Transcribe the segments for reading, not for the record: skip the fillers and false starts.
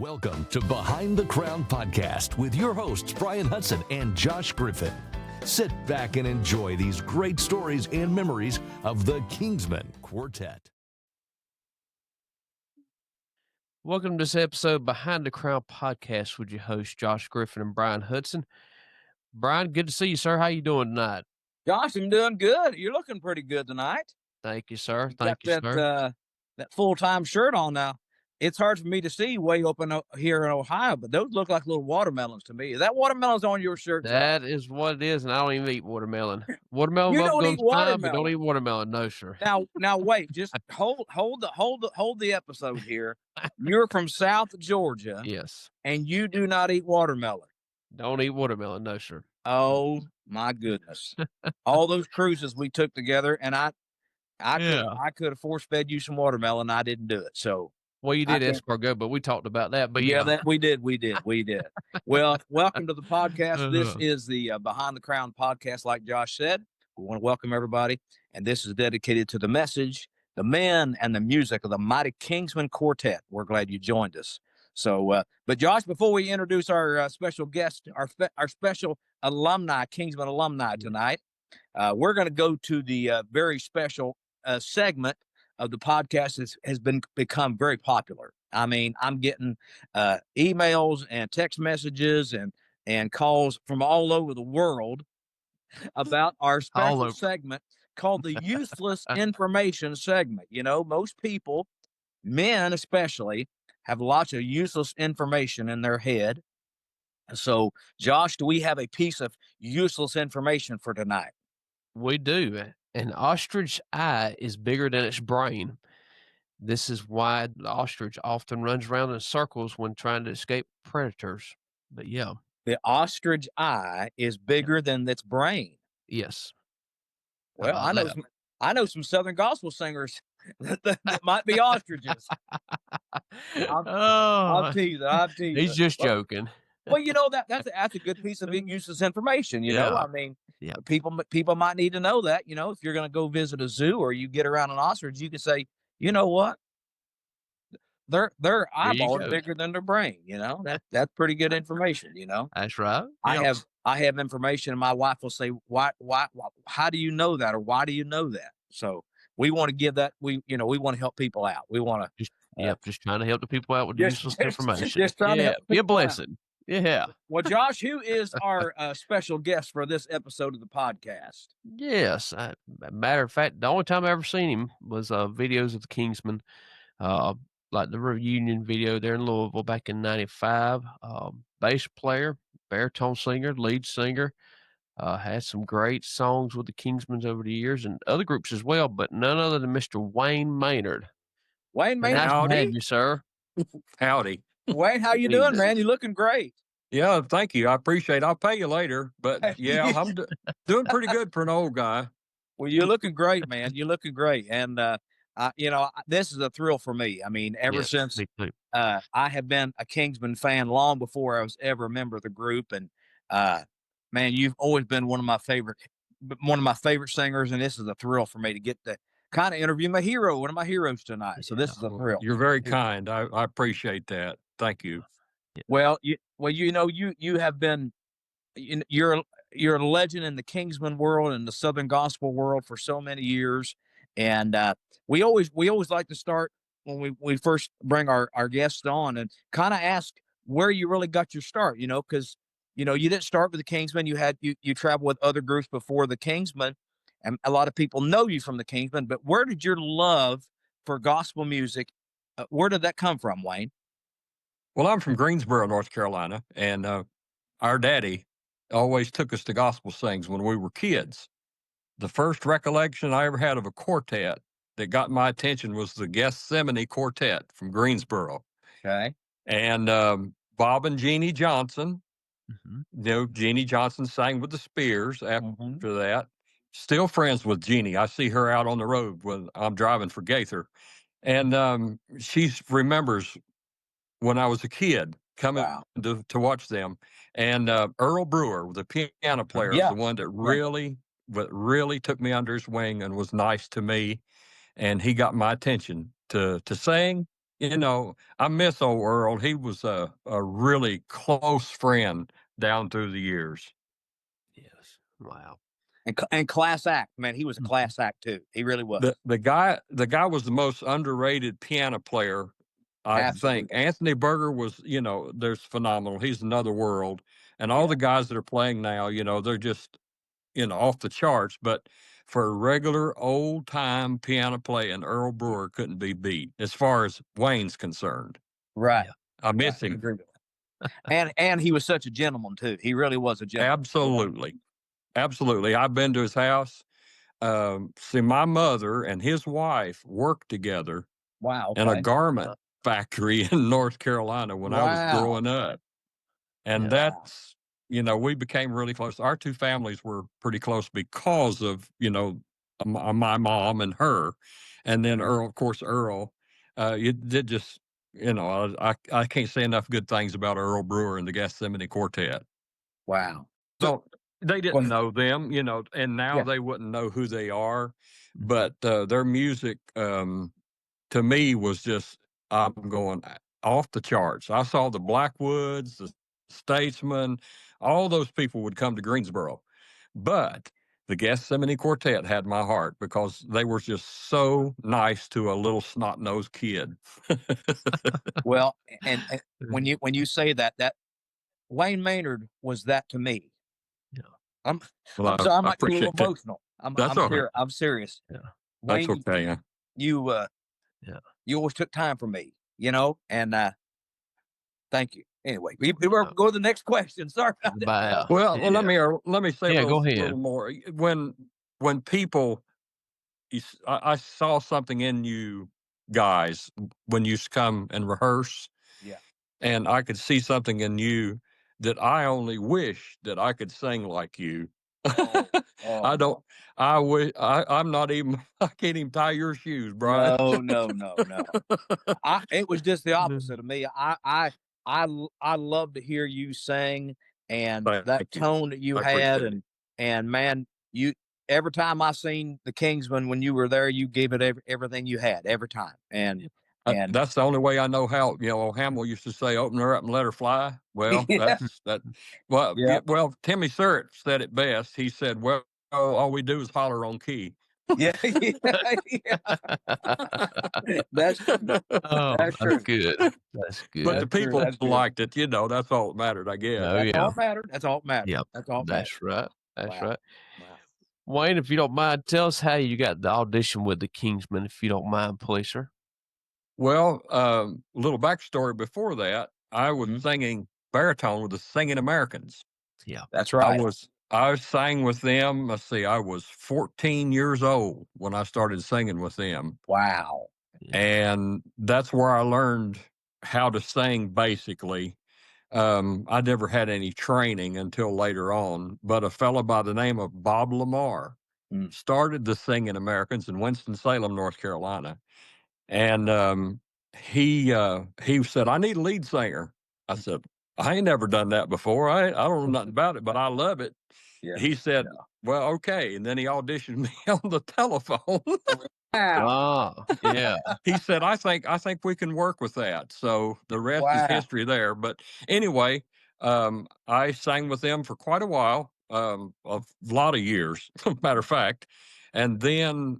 Welcome to Behind the Crown Podcast with your hosts, Bryan Hutson and Josh Griffin. Sit back and enjoy these great stories and memories of the Kingsmen Quartet. Welcome to this episode Behind the Crown Podcast with your hosts, Josh Griffin and Bryan Hutson. Bryan, good to see you, sir. How you doing tonight? Josh, I'm doing good. You're looking pretty good tonight. Thank you, sir. You Thank you, got sir. that full-time shirt on now. It's hard for me to see way open here in Ohio, but those look like little watermelons to me. Is that watermelons on your shirt? That is what it is, and I don't even eat watermelon. Watermelon You don't goes eat fine, watermelon. but don't eat watermelon, no, sir. Now wait, just hold the episode here. You're from South Georgia, Yes. and you do not eat watermelon. Don't eat watermelon, no, sir. Oh my goodness! All those cruises we took together, and I could have force-fed you some watermelon. I didn't do it, so. Well, you did escargot, but we talked about that. But yeah, that we did. Well, welcome to the podcast. This is the Behind the Crown podcast. Like Josh said, we want to welcome everybody, and this is dedicated to the message, the men, and the music of the mighty Kingsmen Quartet. We're glad you joined us. So, but Josh, before we introduce our special guest, our special alumni, Kingsmen alumni tonight, we're going to go to the very special segment of the podcast has become very popular. I mean, I'm getting emails and text messages and calls from all over the world about our special segment called the Useless Information segment. You know, most people, men especially, have lots of useless information in their head. So, Josh, do we have a piece of useless information for tonight? We do. An ostrich eye is bigger than its brain. This is why the ostrich often runs around in circles when trying to escape predators. But yeah. The ostrich eye is bigger than its brain. Yes. Well, I know some Southern gospel singers that might be ostriches. I'll tease it. He's just joking. Well, you know, that's a good piece of useless information. You know, I mean, people might need to know that. You know, if you're going to go visit a zoo or you get around an ostrich, you can say, you know what, their eyeballs are bigger than their brain. You know, that's pretty good information. You know, that's right. I have information, and my wife will say, why? How do you know that, or why do you know that? So we want to give that. We want to help people out. We want to just trying to help the people out with useless information. Just trying to help be a blessing. Yeah. Well, Josh, who is our special guest for this episode of the podcast? Yes. Matter of fact, the only time I ever seen him was videos of the Kingsmen, like the reunion video there in Louisville back in '95. Bass player, baritone singer, lead singer, had some great songs with the Kingsmen over the years and other groups as well, but none other than Mr. Wayne Maynard. Wayne Maynard, nice to have you, sir. Howdy. Wayne, how you doing, man? You looking great. Yeah, thank you. I appreciate it. I'll pay you later. But yeah, I'm doing pretty good for an old guy. Well, you're looking great, man. You're looking great. And, this is a thrill for me. I mean, ever since I have been a Kingsman fan long before I was ever a member of the group. And, man, you've always been one of my favorite singers. And this is a thrill for me to get to kind of interview my hero, one of my heroes tonight. So this is a thrill. You're very kind. I appreciate that. Thank you. Well, you have been, you're a legend in the Kingsman world and the Southern gospel world for so many years. And we always like to start when we first bring our guests on and kind of ask where you really got your start, because, you didn't start with the Kingsmen. You traveled with other groups before the Kingsmen, and a lot of people know you from the Kingsmen, but where did your love for gospel music, where did that come from, Wayne? Well, I'm from Greensboro, North Carolina, and our daddy always took us to gospel sings when we were kids. The first recollection I ever had of a quartet that got my attention was the Gethsemane Quartet from Greensboro. Okay. And Bob and Jeannie Johnson, Jeannie Johnson sang with the Spears after that. Still friends with Jeannie. I see her out on the road when I'm driving for Gaither. And she remembers when I was a kid coming to watch them. And Earl Brewer, the piano player, is the one that really took me under his wing and was nice to me. And he got my attention to sing I miss old Earl. He was a really close friend down through the years. Yes. Wow. And class act, man. He was a class act too. He really was. The guy was the most underrated piano player, I Absolutely. think. Anthony Berger was, there's phenomenal. He's another world. And all the guys that are playing now, they're just, off the charts. But for regular old time piano playing, Earl Brewer couldn't be beat as far as Wayne's concerned. Right. Yeah. I miss him. Agree with that. And he was such a gentleman too. He really was a gentleman. Absolutely. Absolutely. I've been to his house. See, my mother and his wife worked together Wow. in a garment factory in North Carolina when I was growing up. And that's, we became really close. Our two families were pretty close because of, my mom and her. And then Earl, of course, it did just, I can't say enough good things about Earl Brewer and the Gethsemane Quartet. Wow. So they didn't know them, and now they wouldn't know who they are. But their music, to me, was just, I'm going off the charts. I saw the Blackwoods, the Statesmen, all those people would come to Greensboro. But the Gethsemane Quartet had my heart because they were just so nice to a little snot-nosed kid. Well, and when you say that Wayne Maynard was that to me. Yeah. I'm sorry, I might be a little emotional. That's all right. I'm serious. Yeah. Wayne, that's okay. Yeah. You always took time for me, and thank you. Anyway, we go to the next question. Sorry about that. Well, let me say go ahead. little more. When people, I saw something in you guys when you come and rehearse. Yeah. And I could see something in you that I only wish that I could sing like you. I'm not even, I can't even tie your shoes, Bryan. No. It was just the opposite of me. I love to hear you sing and that tone that you had. And man, every time I seen the Kingsmen, when you were there, you gave it everything you had every time. And that's the only way I know how. Hamill used to say, "Open her up and let her fly." Well, that's that. Well, Timmy Surratt said it best. He said, "Well, all we do is holler on key." Yeah. That's true. That's good. That's good. But the people liked it. That's all that mattered, I guess. That's all that mattered. That's all that mattered. Yep. That's all. That's right. That's right. Wow. Wayne, if you don't mind, tell us how you got the audition with the Kingsmen, if you don't mind, please, sir. Well, a little backstory before that, I was singing baritone with the Singing Americans. Yeah, that's right. I sang with them. Let's see, I was 14 years old when I started singing with them. Wow. And that's where I learned how to sing, basically. I never had any training until later on, but a fellow by the name of Bob Lamar started the Singing Americans in Winston-Salem, North Carolina. And he said, "I need a lead singer." I said, "I ain't never done that before. I don't know nothing about it, but I love it." Yeah. He said, "Well, okay." And then he auditioned me on the telephone. Wow. Yeah. He said, I think we can work with that. So the rest is history there. But anyway, I sang with them for quite a while, a lot of years, matter of fact. And then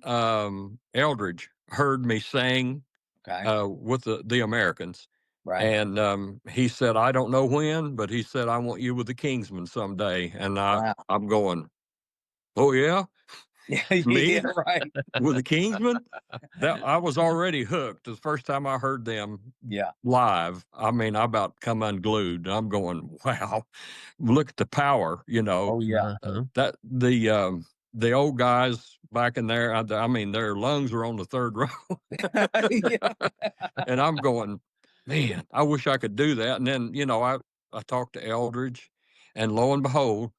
Eldridge heard me sing with the Americans. Right. And he said, "I don't know when, but he said, I want you with the Kingsmen someday." And I'm going, "Oh, yeah? Me? Yeah, right. With the Kingsmen?" I was already hooked. The first time I heard them live, I mean, I about come unglued. I'm going, wow, look at the power, Oh, yeah. That the old guys back in there, I mean, their lungs were on the third row. And I'm going, man, I wish I could do that. And then, I talked to Eldridge, and lo and behold,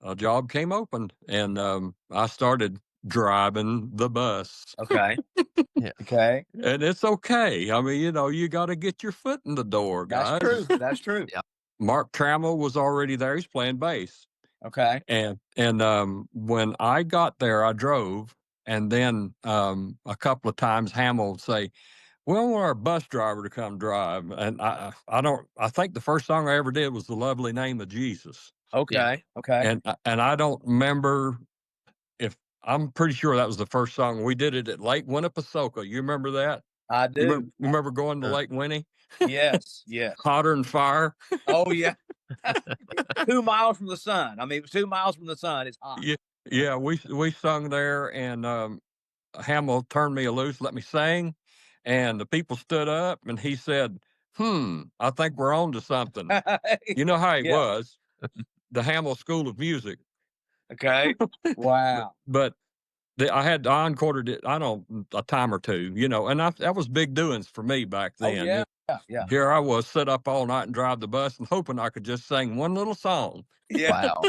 a job came open, and I started driving the bus. Okay. Okay. And it's okay. I mean, you got to get your foot in the door, guys. That's true. That's true. Yeah. Mark Trammell was already there. He's playing bass. Okay. And when I got there, I drove, and then a couple of times Hamill would say, We want our bus driver to come drive, and I think the first song I ever did was "The Lovely Name of Jesus." Okay. Okay. And I don't remember if I'm pretty sure that was the first song. We did it at Lake Winnipesaukee. You remember that? I You do. remember going to Uh, Lake Winnie? Yes. Yes. Hotter than fire. Oh yeah. 2 miles from the sun. I mean, it was 2 miles from the sun. It's hot. Yeah. We sung there, and Hamill turned me loose, let me sing, and the people stood up, and he said, I think we're on to something. You know how he Yeah. was, the Hamill School of Music. Okay. Wow. But I had encored it, I don't know, a time or two, and that was big doings for me back Oh then. yeah. Yeah. Here I was, sit up all night and drive the bus and hoping I could just sing one little song. Yeah. Wow.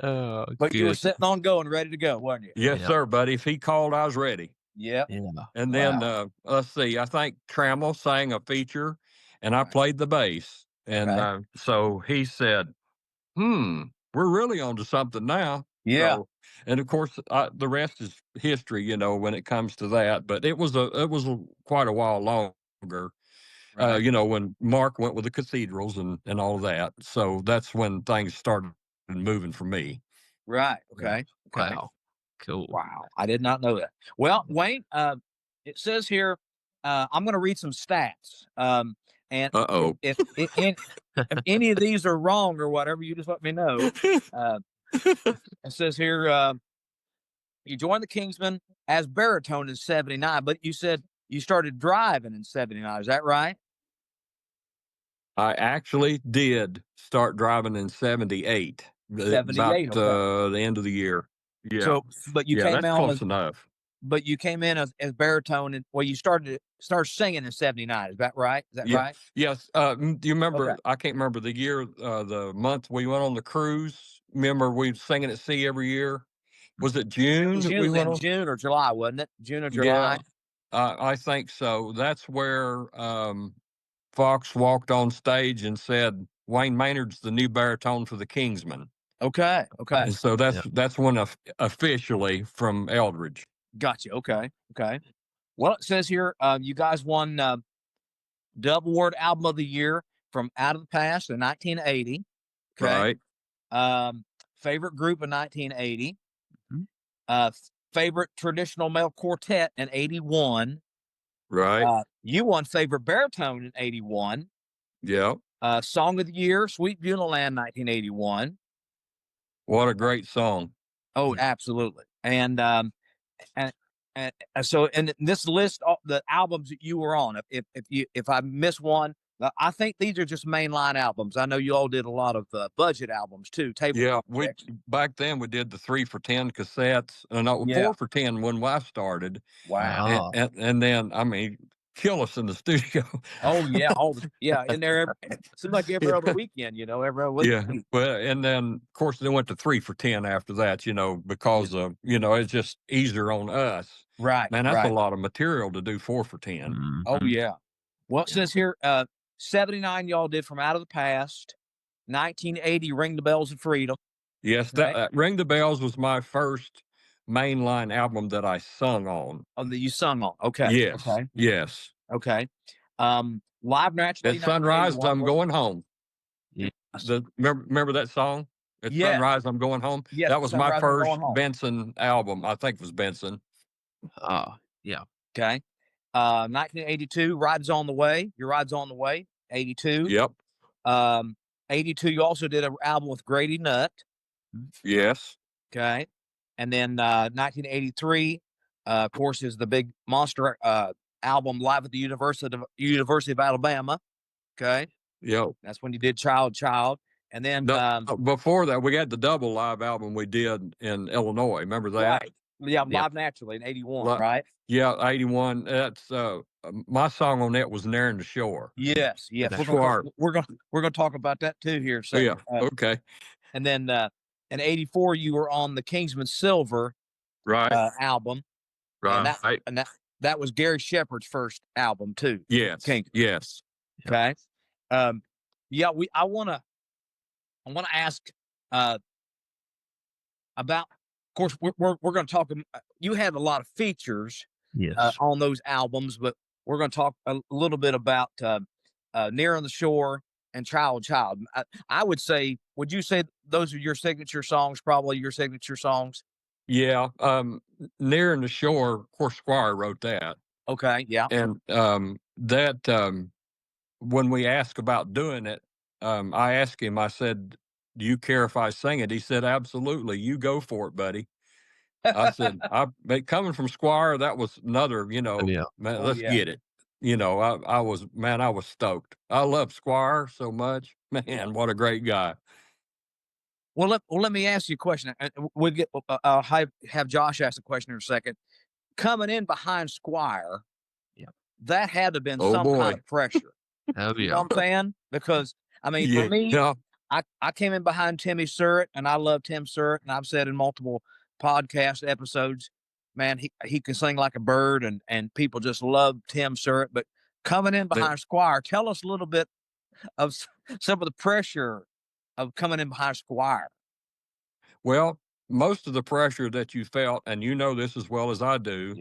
Oh, But you were good. sitting on going, ready to go, weren't you? Yes, Yeah. sir, buddy. If he called, I was ready. Yep. Yeah. And then let's see, I think Trammell sang a feature, and I Right. played the bass. And Okay. so he said, we're really on to something now. Yeah. So, and of course, the rest is history, when it comes to that. But it was quite a while longer, Right. when Mark went with the Cathedrals and all of that. So that's when things started moving for me. Right. Okay. Okay. Wow. Cool. Wow. I did not know that. Well, Wayne, it says here, I'm going to read some stats. And Uh-oh. if any of these are wrong or whatever, you just let me know. It says here, you joined the Kingsmen as baritone in 79, but you said you started driving in 79. Is that right? I actually did start driving in 78. 78, About okay. the end of the year. Yeah. So, but you yeah, came that's on close as, enough. but you came in as baritone, and well, you started singing in 79. Is that right? Is that Yeah. right? Yes. Do you remember? Okay. I can't remember the year, the month we went on the cruise. Remember, we singing at sea every year. Was it It June was that we usually went in on? June or July, wasn't it? June or Yeah, July? I think so. That's where Fox walked on stage and said, "Wayne Maynard's the new baritone for the Kingsmen." Okay. Okay. And so that's when officially from Eldridge. Gotcha. Okay. Okay. Well, it says here, you guys won Dub Award Album of the Year from Out of the Past in 1980. Okay. Right. Favorite group in 1980. Mhm. Favorite traditional male quartet in 81. Right. You won favorite baritone in 81. Yeah. Song of the Year, Sweet Beulah Land, 1981. What a great song. Oh, absolutely. And so in this list, the albums that you were on, if I miss one, I think these are just mainline albums. I know you all did a lot of budget albums too. Yeah, back then we did the 3 for $10 cassettes, no, Yeah. 4 for $10 when I started, Wow. and then I mean, kill us in the studio. Oh yeah, in there. Seemed like every other weekend, every other week. Yeah, well, and then of course they went to 3 for $10 after that, because of it's just easier on us. Right. Man, that's right. a lot of material to do 4 for $10. Oh Mhm. yeah. Well, it says here, 79 y'all did from Out of the Past. 1980, Ring the Bells of Freedom. Yes, Okay. that Ring the Bells was my first mainline album that I sung on. Oh, that you sung on. Okay. Yes, Okay. yes. Okay. Live Naturally. At sunrise, 1981. I'm going home. Yes. Remember that song? At Yes. sunrise, I'm going home. Yes, That was my Sunrise, I'm Going first Home. Benson album. I think it was Benson. Yeah. Okay. 1982, Rides on the Way. Your Rides on the Way. 82. Yep. 82, you also did an album with Grady Nutt. Yes. Okay. And then 1983, of course, is the big monster album Live at the University of Alabama. Okay. Yep. That's when you did Child. And then Before that, we had the double live album we did in Illinois. Remember that? right. Yeah, Yep. Live Naturally in 81, right? Yeah, 81. That's my song on that was "Nearing the Shore." Yes. That's We're gonna talk about that too here. So Yeah. Okay. and then in 84, you were on the Kingsman Silver Right. album. Right. And that was Gary Shepard's first album too. Yes. Kingsman. Yes. Okay. Yeah, I wanna ask about, of course, we're gonna talk. You had a lot of features Yes. on those albums. But we're going to talk a little bit about Near on the Shore and Child. I would say, would you say those are your signature songs? Probably your signature songs. Yeah. Near and the Shore, of course, Squire wrote that. Okay. Yeah. And when we asked about doing it, I asked him, I said, do you care if I sing it? He said, absolutely. You go for it, buddy. I said, coming from Squire, that was another, Yeah. man, let's get it. I was stoked. I love Squire so much. Man, what a great guy. Well, let me ask you a question. We'll get. I'll have Josh ask a question in a second. Coming in behind Squire, that had to have been some kind of pressure. Oh, yeah. You know what I'm saying? Because I mean, for me, I came in behind Timmy Surratt, and I love Tim Surratt, and I've said in multiple podcast episodes, man, he can sing like a bird, and people just love Tim Surratt. But coming in behind Squire, tell us a little bit of some of the pressure of coming in behind Squire. Well, most of the pressure that you felt, and you know this as well as I do,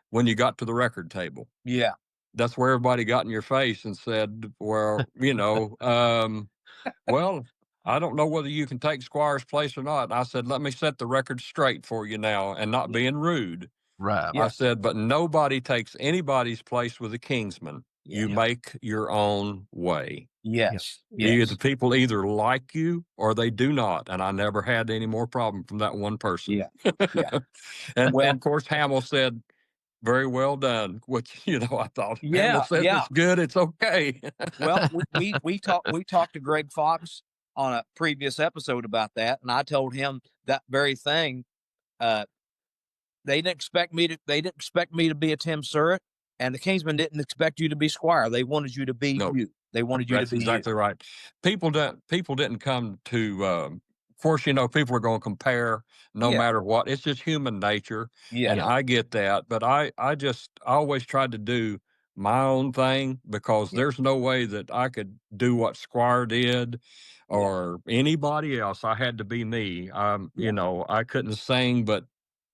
when you got to the record table. Yeah. That's where everybody got in your face and said, well, well, I don't know whether you can take Squire's place or not. And I said, let me set the record straight for you now, and not being rude. Right. I said, but nobody takes anybody's place with the Kingsmen. You make your own way. Yes. The people either like you or they do not. And I never had any more problem from that one person. And of course, Hamill said, very well done, which, I thought, Hamill said, it's good. It's okay. Well, we talked to Greg Fox on a previous episode about that. And I told him that very thing. They didn't expect me to be a Tim Surratt, and the Kingsmen didn't expect you to be Squire. They wanted you to be you. They wanted you to be exactly you. Right. People didn't come to, of course, people are going to compare no matter what. It's just human nature. And I get that. But I always tried to do my own thing, because there's no way that I could do what Squire did or anybody else. I had to be me. I couldn't sing, but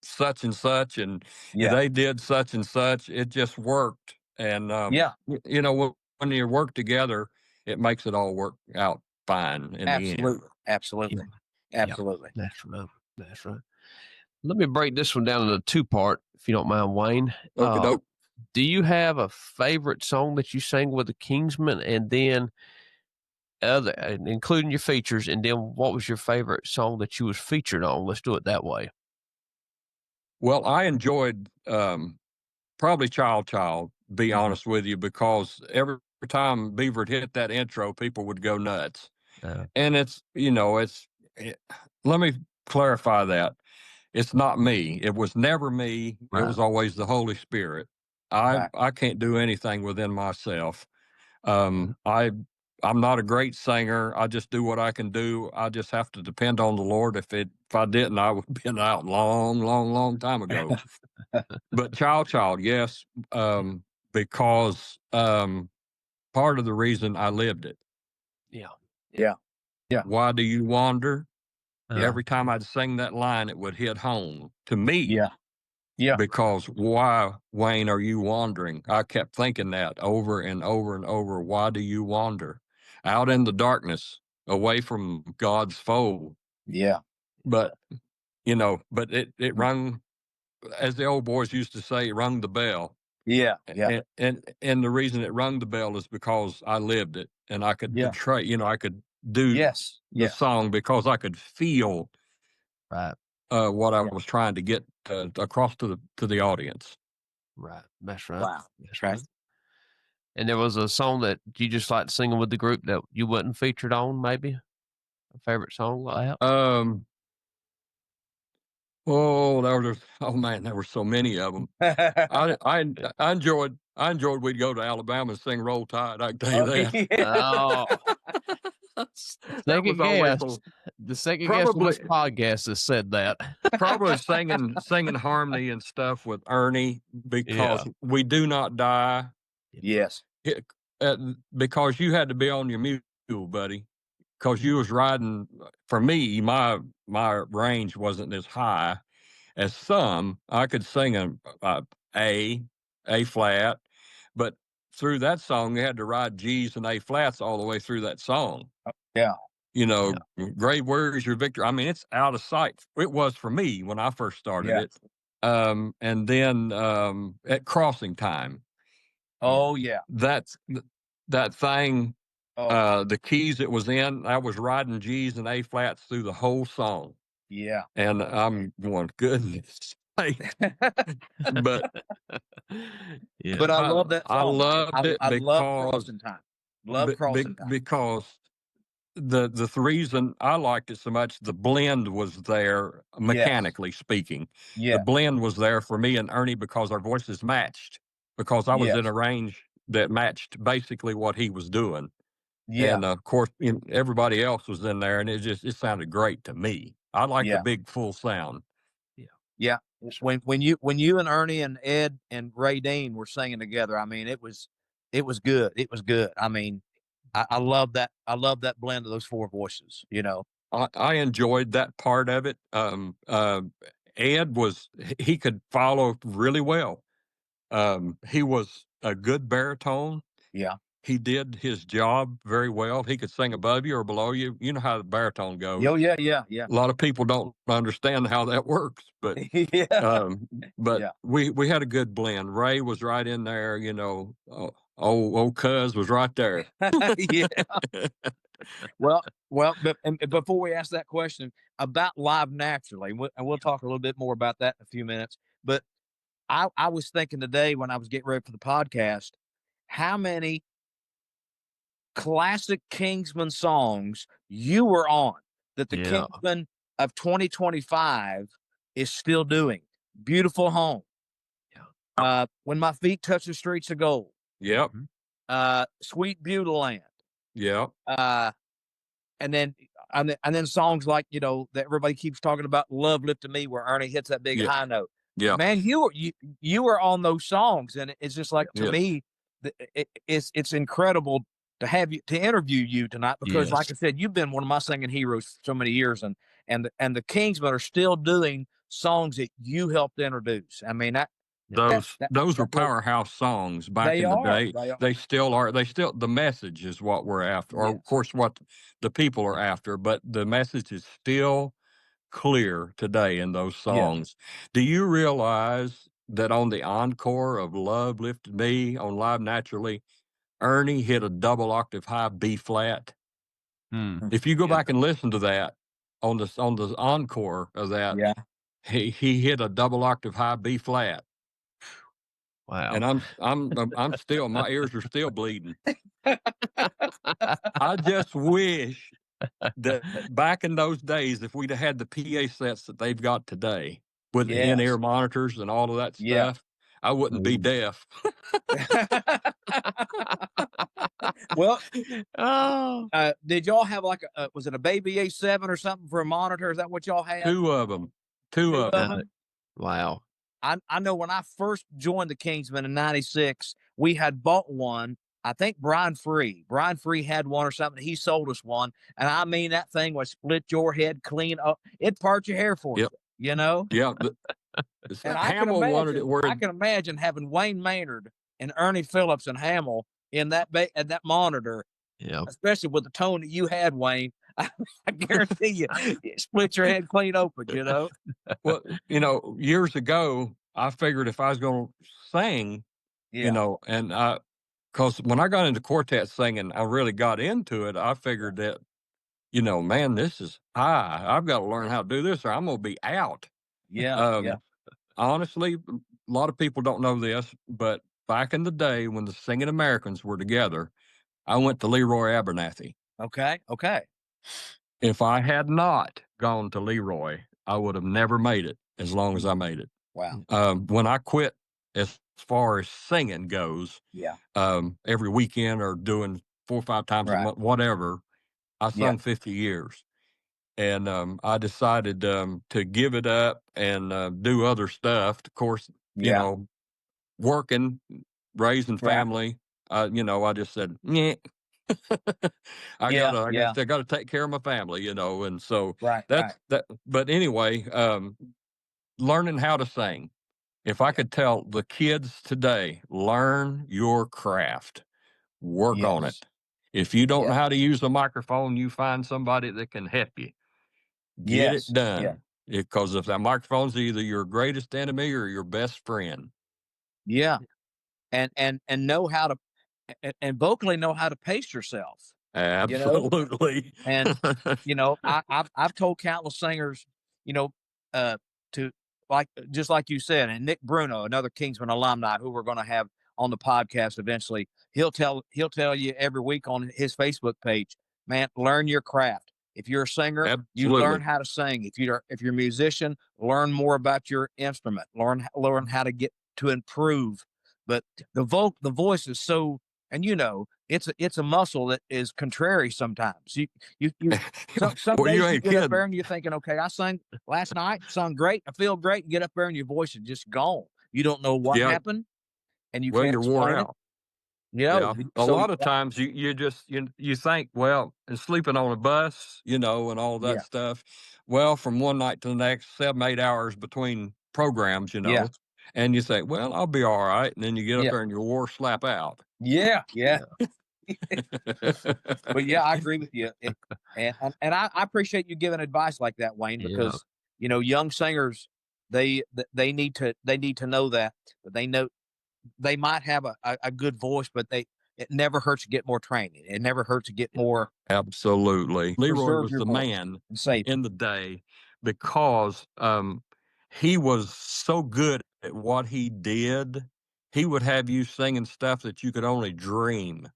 such and such, and they did such and such. It just worked. And, when you work together, it makes it all work out fine in the end. Absolutely. That's right. Let me break this one down into two-part, if you don't mind, Wayne. Do you have a favorite song that you sang with the Kingsmen, and then including your features, and then what was your favorite song that you was featured on? Let's do it that way. Well, I enjoyed probably Child, be honest with you, because every time Beaver hit that intro, people would go nuts. And it's, let me clarify that. It's not me. It was never me. It was always the Holy Spirit. I can't do anything within myself. I'm not a great singer. I just do what I can do. I just have to depend on the Lord. If I didn't, I would have been out long time ago. But Child, yes, because part of the reason I lived it. Yeah. Why do you wander? Every time I'd sing that line, it would hit home to me. Yeah. Because why, Wayne, are you wandering? I kept thinking that over and over and over. Why do you wander? Out in the darkness, away from God's fold. Yeah. But, it rung, as the old boys used to say, it rung the bell. Yeah. And the reason it rung the bell is because I lived it, and I could portray, I could do the song because I could feel what I was trying to get across to the audience. Right. That's right. Wow. That's right. And there was a song that you just liked singing with the group that you wasn't featured on, maybe? A favorite song like that? There were so many of them. I enjoyed we'd go to Alabama and sing Roll Tide. I can tell you that. The second guest on this podcast has said that. Probably singing harmony and stuff with Ernie, because we do not die. Yes. Because you had to be on your mule, buddy. Because you was riding. For me, my range wasn't as high as some. I could sing A flat, but through that song, you had to ride G's and A flats all the way through that song. Yeah. You know, Grave Warriors, Your Victory. I mean, it's out of sight. It was for me when I first started it. And then at Crossing Time. Oh, yeah. That thing, the keys it was in, I was riding G's and A flats through the whole song. Yeah. And I'm going, goodness. But But I love that song. I loved it I because love Crossing Time. Love Crossing Time. Because the reason I liked it so much, the blend was there mechanically speaking. Yeah. The blend was there for me and Ernie because our voices matched, because I was in a range that matched basically what he was doing. Yeah. And of course, everybody else was in there, and it sounded great to me. I like the big full sound. Yeah. When you and Ernie and Ed and Ray Dean were singing together, I mean, it was good. It was good. I mean, I love that. I love that blend of those four voices, you know. I enjoyed that part of it. Ed he could follow really well. He was a good baritone. Yeah. He did his job very well. He could sing above you or below you. You know how the baritone goes. Oh, yeah. A lot of people don't understand how that works, but we had a good blend. Ray was right in there, you know. Old Cuz was right there. Yeah. Well, but before we ask that question about Live Naturally, and we'll talk a little bit more about that in a few minutes. But I was thinking today when I was getting ready for the podcast, how many classic Kingsmen songs you were on that the Kingsmen of 2025 is still doing. Beautiful Home. Yeah. When My Feet Touch the Streets of Gold. Yep. Sweet Beautyland. Yep. And then songs like, you know, that everybody keeps talking about, Love Lifted Me, where Ernie hits that big high note. Yeah. Man, you were on those songs, and it's just like, to me, it's incredible to have you, to interview you tonight, because like I said, you've been one of my singing heroes for so many years, and the Kingsmen are still doing songs that you helped introduce. I mean, those were powerhouse songs back in the day. They still are. The message is what we're after, or of course what the people are after, but the message is still clear today in those songs. Do you realize that on the encore of Love Lifted Me on Live Naturally, Ernie hit a double octave high B flat? If you go back and listen to that on the encore of that, he hit a double octave high B flat. Wow. And I'm still, my ears are still bleeding. I just wish that back in those days, if we'd have had the PA sets that they've got today with the in-ear monitors and all of that stuff, I wouldn't be deaf. Well, did y'all have like was it a Baby A7 or something for a monitor? Is that what y'all had? Two of them. Wow. I know when I first joined the Kingsmen in '96, we had bought one. I think Brian Free had one or something. He sold us one. And I mean, that thing would split your head clean up. It'd part your hair for you, you know? Yeah. And I can imagine having Wayne Maynard and Ernie Phillips and Hamill in that monitor, especially with the tone that you had, Wayne. I guarantee you, it split your head clean open, you know? Well, you know, years ago, I figured if I was going to sing, you know, and because when I got into quartet singing, I really got into it. I figured that, you know, man, this is high. I've got to learn how to do this or I'm going to be out. Honestly, a lot of people don't know this, but back in the day when the Singing Americans were together, I went to Leroy Abernathy. Okay. If I had not gone to Leroy, I would have never made it as long as I made it. Wow. When I quit, as far as singing goes, every weekend or doing 4 or 5 times a month, whatever, I sung 50 years. And I decided to give it up and do other stuff. Of course, you know, working, raising family, you know, I just said, I gotta take care of my family, you know, and so that. But anyway, learning how to sing, if I could tell the kids today, learn your craft, work on it. If you don't know how to use the microphone, you find somebody that can help you get it done. Because if that microphone's either your greatest enemy or your best friend. Yeah. And know how to, and vocally know how to pace yourself. Absolutely. And, I've told countless singers, to just like you said, and Nick Bruno, another Kingsmen alumni who we're going to have on the podcast eventually, he'll tell you every week on his Facebook page, man, learn your craft. If you're a singer, you learn how to sing. If you're a musician, learn more about your instrument. Learn how to get to improve. But the voice is so, and it's a muscle that is contrary sometimes. Some Well, days you you ain't get up kidding. there and you're thinking, okay, I sang last night, sung great, I feel great. You get up there and your voice is just gone. You don't know what happened, and you can't you're worn explain it. out. Yeah. A lot of times you just you think, well, and sleeping on a bus, and all that stuff. Well, from one night to the next, 7-8 hours between programs, and you think, well, I'll be all right, and then you get up there and your wore slap out. Yeah. But I agree with you, and I appreciate you giving advice like that, Wayne, because young singers, they need to know that, they know they might have a good voice, but it never hurts to get more training. It never hurts to get more. Absolutely. Leroy was the man in the day because he was so good at what he did. He would have you singing stuff that you could only dream.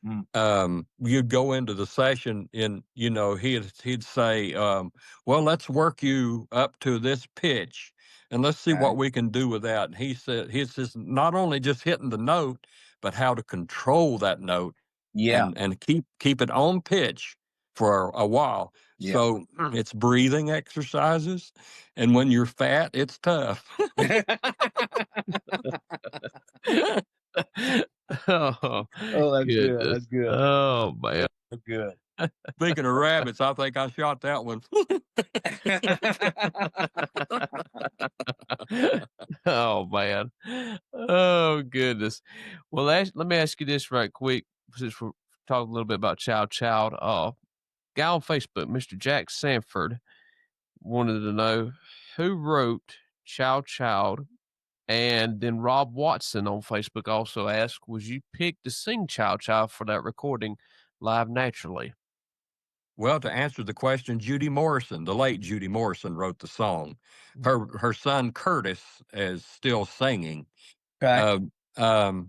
You'd go into the session and he'd say, well, let's work you up to this pitch and let's see what we can do with that. And he said he's just not only just hitting the note, but how to control that note and keep it on pitch for a while. So it's breathing exercises, and when you're fat, it's tough. Oh, that's good. That's good. Oh, man. That's good. Speaking of rabbits, I think I shot that one. Oh, man. Oh, goodness. Well, let me ask you this right quick, since we're talking a little bit about Child. Guy on Facebook, Mr. Jack Sanford, wanted to know who wrote Child. And then Rob Watson on Facebook also asked, was you picked to sing Child for that recording live naturally? Well, to answer the question, Judy Morrison, the late Judy Morrison, wrote the song. Her son Curtis is still singing. Okay. To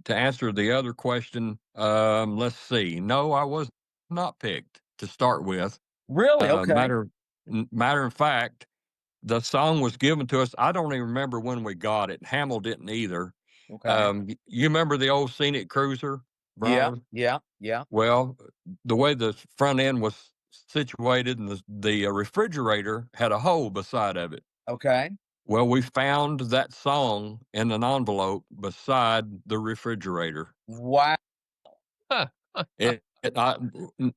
answer the other question, let's see. No, I was not picked to start with. Really? Okay. Matter of fact, the song was given to us. I don't even remember when we got it. Hamill didn't either. Okay. You remember the old Scenic Cruiser, Bryan? Yeah. Well, the way the front end was situated and the refrigerator had a hole beside of it. Okay. Well, we found that song in an envelope beside the refrigerator. Wow.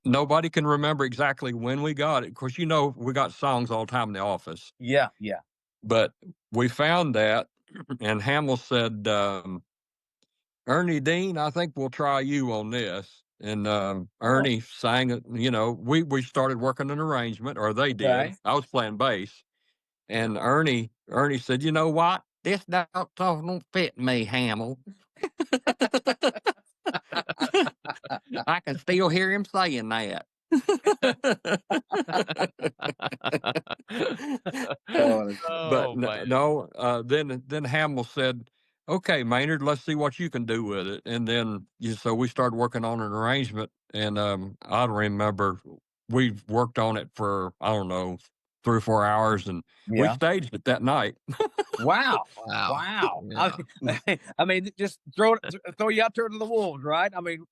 Nobody can remember exactly when we got it. Of course, we got songs all the time in the office. Yeah. But we found that, and Hamill said, Ernie Dean, I think we'll try you on this. And Ernie sang it. We started working an arrangement, or they did. Okay. I was playing bass. And Ernie said, you know what? This don't fit me, Hamill. I can still hear him saying that. Then Hamill said, okay, Maynard, let's see what you can do with it. And then so we started working on an arrangement, and I remember we worked on it for, I don't know, 3 or 4 hours, and we staged it that night. Wow. Yeah. I mean, just throw you out there to the wolves, right? I mean,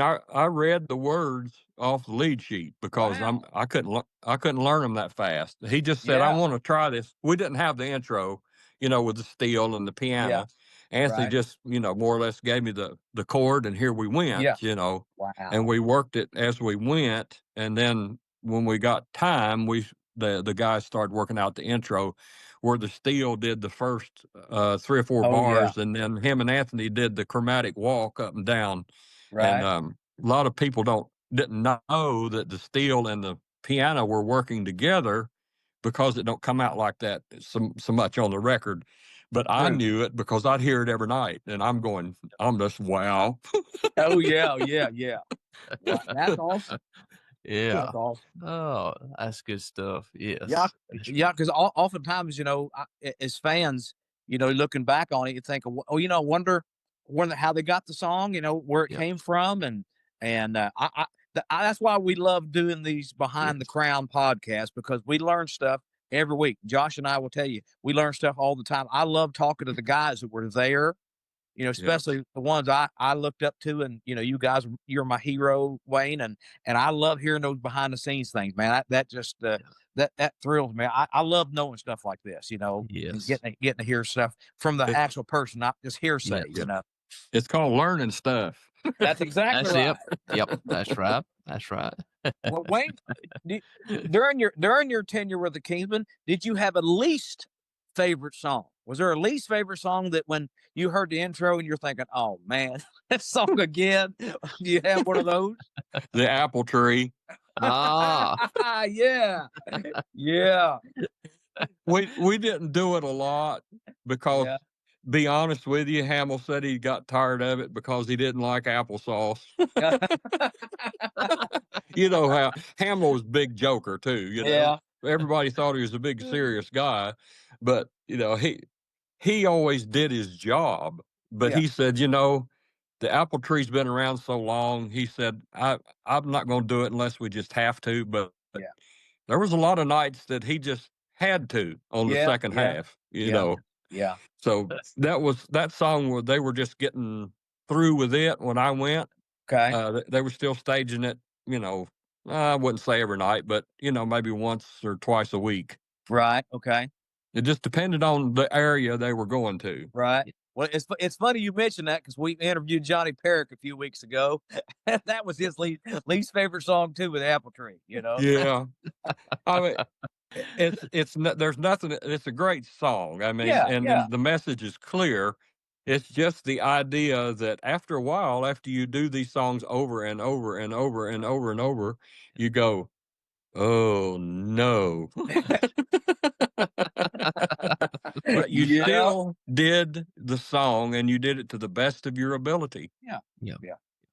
I read the words off the lead sheet because I couldn't learn them that fast. He just said, I want to try this. We didn't have the intro, with the steel and the piano. Yeah. Anthony just, more or less gave me the chord, and here we went, Wow. and we worked it as we went. And then when we got time, we the guys started working out the intro, where the steel did the first 3 or 4 Oh, bars, and then him and Anthony did the chromatic walk up and down. Right. And a lot of people didn't know that the steel and the piano were working together, because it don't come out like that so much on the record. But I True. knew it because I'd hear it every night, and I'm just wow. Oh yeah. Wow, that's awesome. Yeah. That's awesome. Oh, that's good stuff. Yes. Yeah, yeah. Because oftentimes, as fans, looking back on it, you think, oh, wonder how they got the song, where it Yep. came from, and that's why we love doing these Behind the Crown podcasts, because we learn stuff every week. Josh and I will tell you, we learn stuff all the time. I love talking to the guys that were there, especially the ones I looked up to, and you guys, you're my hero, Wayne, and I love hearing those behind the scenes things, man. That just that thrills me. I love knowing stuff like this, and Yes. getting to hear stuff from the actual person, not just hearsay. Yes. It's called learning stuff. That's exactly right. Yep. That's right. That's right. Well, Wayne, during your tenure with the Kingsmen, did you have a least favorite song? Was there a least favorite song that when you heard the intro and you're thinking, "Oh man, that song again"? Do you have one of those? The apple tree. Yeah. We didn't do it a lot because, be honest with you, Hamill said he got tired of it because he didn't like applesauce. You know how Hamill was a big joker too. Yeah. Everybody thought he was a big serious guy, but he always did his job. But he said, the apple tree's been around so long. He said, I'm not going to do it unless we just have to. But there was a lot of nights that he just had to on the second half. Yeah. So that song where they were just getting through with it when I went. Okay. They were still staging it, I wouldn't say every night, but, maybe once or twice a week. Right. Okay. It just depended on the area they were going to. Right. Well, it's funny you mentioned that, because we interviewed Johnny Perrick a few weeks ago. That was his least favorite song too, with Apple Tree. Yeah. I mean, there's nothing. It's a great song. I mean, the message is clear. It's just the idea that after a while, after you do these songs over and over and over and over and over, you go, "Oh no." But you still did the song, and you did it to the best of your ability. Yeah.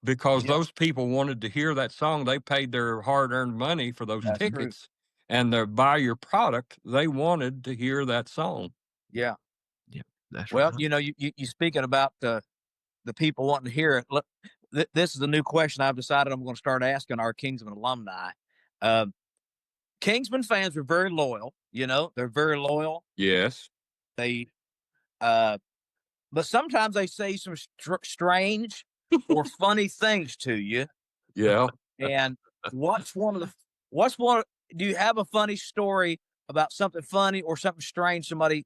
Because those people wanted to hear that song. They paid their hard-earned money for those tickets, and to buy your product, they wanted to hear that song. Yeah. That's Well, right. you speaking about the people wanting to hear it. Look, this is a new question I've decided I'm going to start asking our Kingsman alumni. Kingsman fans are very loyal. They're very loyal. Yes. They, but sometimes they say some strange or funny things to you. Yeah. And do you have a funny story about something funny or something strange somebody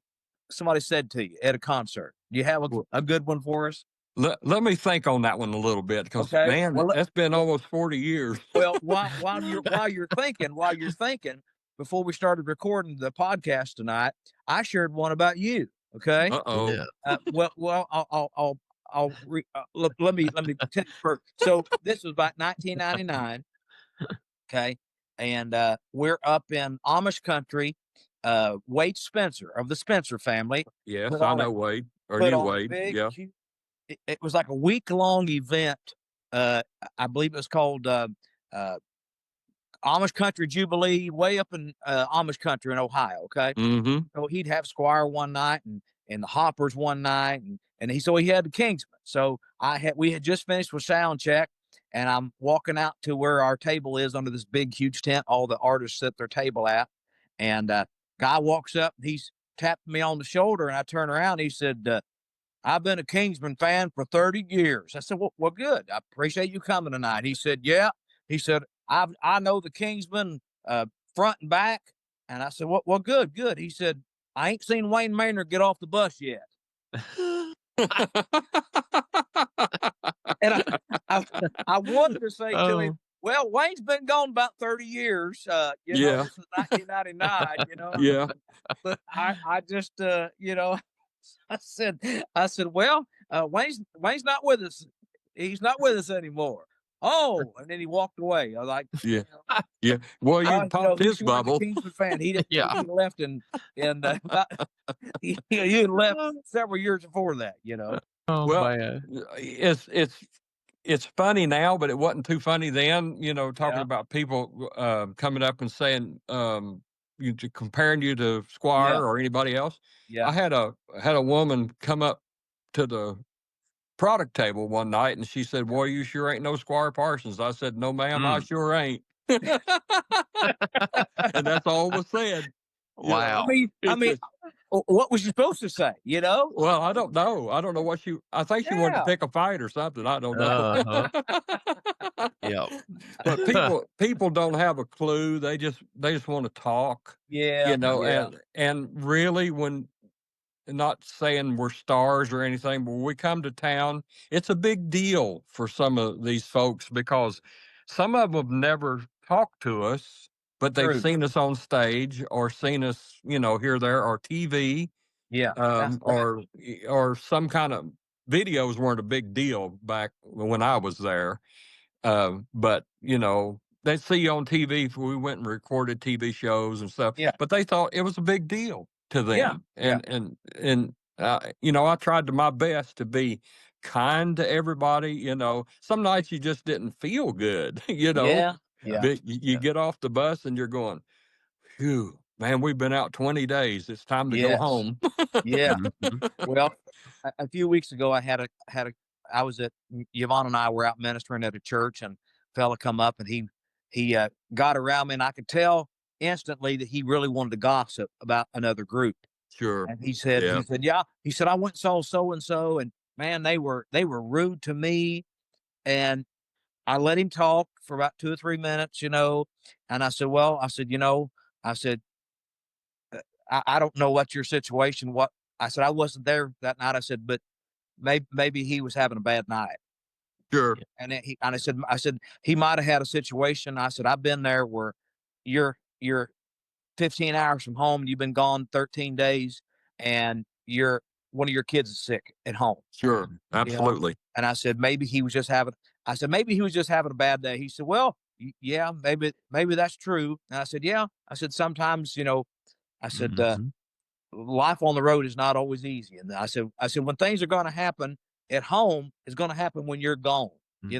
said to you at a concert? Do you have a good one for us? Let me think on that one a little bit, because man, that's been almost 40 years. Well, while you're thinking, before we started recording the podcast tonight, I shared one about you. Okay. Uh-oh. Yeah. Well, let me tell you first. So this was about 1999. Okay, and we're up in Amish country. Wade Spencer of the Spencer family. Yes, I know Wade. Or you, Wade. Yeah. It was like a week-long event. I believe it was called Amish Country Jubilee, way up in Amish country in Ohio. Okay. Mm-hmm. So he'd have Squire one night and the Hoppers one night, and he had the Kingsmen. So we had just finished with sound check, and I'm walking out to where our table is under this big huge tent all the artists set their table at, and guy walks up, and he's tapping me on the shoulder, and I turn around, and he said, "I've been a Kingsman fan for 30 years. I said, well, good. I appreciate you coming tonight. He said, yeah. He said, I know the Kingsmen front and back. And I said, well, good. He said, I ain't seen Wayne Maynard get off the bus yet. And I wanted to say to him, Well, Wayne's been gone about 30 years. Yeah. This is 1999. Yeah. But I just, I said, well, Wayne's not with us. He's not with us anymore. Oh, and then he walked away. I was like, Yeah. Yeah. Well, you popped his bubble. A Kingsman fan. He didn't. Yeah. He left he had left several years before that. Oh, Well, man. it's funny now, but it wasn't too funny then. Talking Yeah. about people coming up and saying comparing you to Squire Yeah. or anybody else. Yeah. I had a woman come up to the product table one night and she said, "Boy, you sure ain't no Squire Parsons." I said, "No, ma'am, I sure ain't." And that's all was said. Wow. I mean, what was you supposed to say? Well, I don't know. I don't know what I think she wanted to pick a fight or something. I don't know. Yeah. But people don't have a clue. They just want to talk. Yeah. And really, when, not saying we're stars or anything, but when we come to town, it's a big deal for some of these folks because some of them never talked to us, but they've True. seen us on stage or seen us, here, there, or TV. Yeah. Or some kind of videos weren't a big deal back when I was there. But they'd see you on TV. We went and recorded TV shows and stuff. Yeah. But they thought it was a big deal to them. Yeah. And I tried my best to be kind to everybody. Some nights you just didn't feel good. Yeah. But you get off the bus and you're going, phew, man, we've been out 20 days. It's time to go home. Yeah. Mhm. Well, a few weeks ago, I was at Yvonne and I were out ministering at a church, and a fella come up and he got around me, and I could tell instantly that he really wanted to gossip about another group. Sure. And he said, yeah. He said, I went and saw so and so, and man, they were rude to me, and I let him talk for about 2 or 3 minutes, and I said, well, I said, I don't know what your situation. What I said, I wasn't there that night. I said, but maybe he was having a bad night. Sure. And I said he might have had a situation. I said, I've been there where you're 15 hours from home. You've been gone 13 days, and one of your kids is sick at home. Sure. Absolutely. And I said, maybe he was just having a bad day. He said, well, yeah, maybe that's true. And I said, yeah. I said, sometimes, I said, Mhm. life on the road is not always easy. And I said, when things are going to happen at home, it's going to happen when you're gone. Mhm.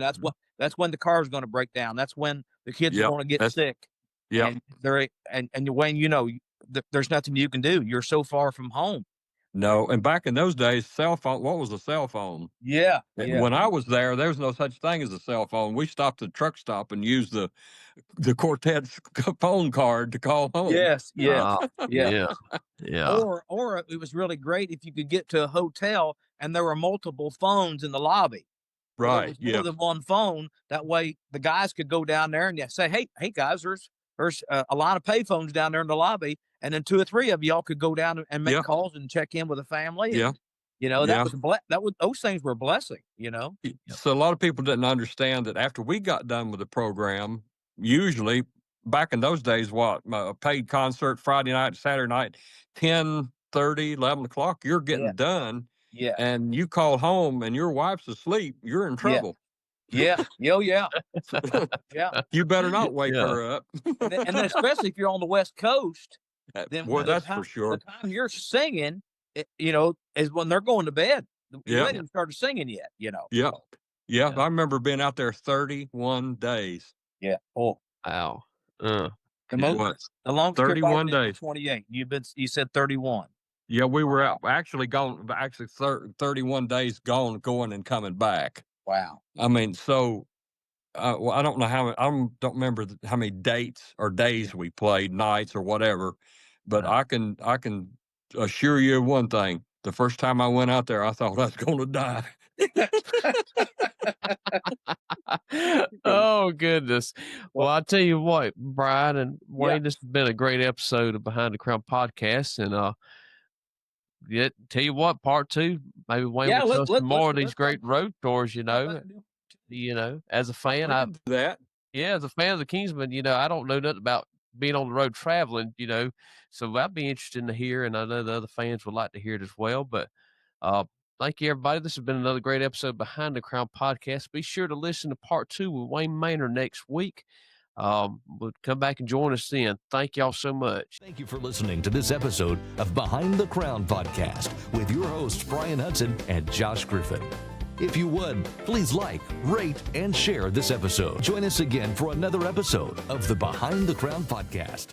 That's when the car is going to break down. That's when the kids are Yep. going to get sick. Yeah. And Wayne, there's nothing you can do. You're so far from home. No. And back in those days, cell phone, what was a cell phone? Yeah. When I was there was no such thing as a cell phone. We stopped at the truck stop and used the Quartet phone card to call home. Yes. Yeah. Yeah. Yeah. Or it was really great if you could get to a hotel and there were multiple phones in the lobby. There Right. was Yeah. more than one phone. That way the guys could go down there and say, hey guys, there's a line of payphones down there in the lobby, and then 2 or 3 of y'all could go down and make calls and check in with the family. Yeah. And, that was those things were a blessing. So a lot of people didn't understand that after we got done with the program, usually back in those days, a paid concert Friday night, Saturday night, 10:30, 11 o'clock, you're getting done. Yeah. And you call home and your wife's asleep, you're in trouble. Yeah. Yeah. You better not wake Yeah. her up. And then especially if you're on the West Coast, then Well, that's for sure. the time you're singing, is when they're going to bed. You Yeah. haven't even started singing yet. Yeah. Yeah. I remember being out there 31 days. Yeah. Oh, Wow. the What? longest trip I've 31 been days. 28. You said 31. Yeah, we were out actually 31 days gone, going and coming back. Wow. I mean, so well, I don't know don't remember how many dates or days we played, nights or whatever, but I can assure you one thing: the first time I went out there, I thought I was going to die. Oh, goodness. Well, I'll tell you what, Brian and Wayne, this has been a great episode of Behind the Crown podcast. And tell you what, part 2, maybe Wayne will tell us some more of these great road tours, as a fan. We can do that. Yeah, as a fan of the Kingsmen, I don't know nothing about being on the road traveling, so I'd be interested to hear, and I know the other fans would like to hear it as well. But uh, thank you, everybody. This has been another great episode Behind the Crown podcast. Be sure to listen to part 2 with Wayne Maynard next week. We'll come back and join us then. Thank y'all so much. Thank you for listening to this episode of Behind the Crown podcast with your hosts, Bryan Hutson and Josh Griffin. If you would, please like, rate, and share this episode. Join us again for another episode of the Behind the Crown podcast.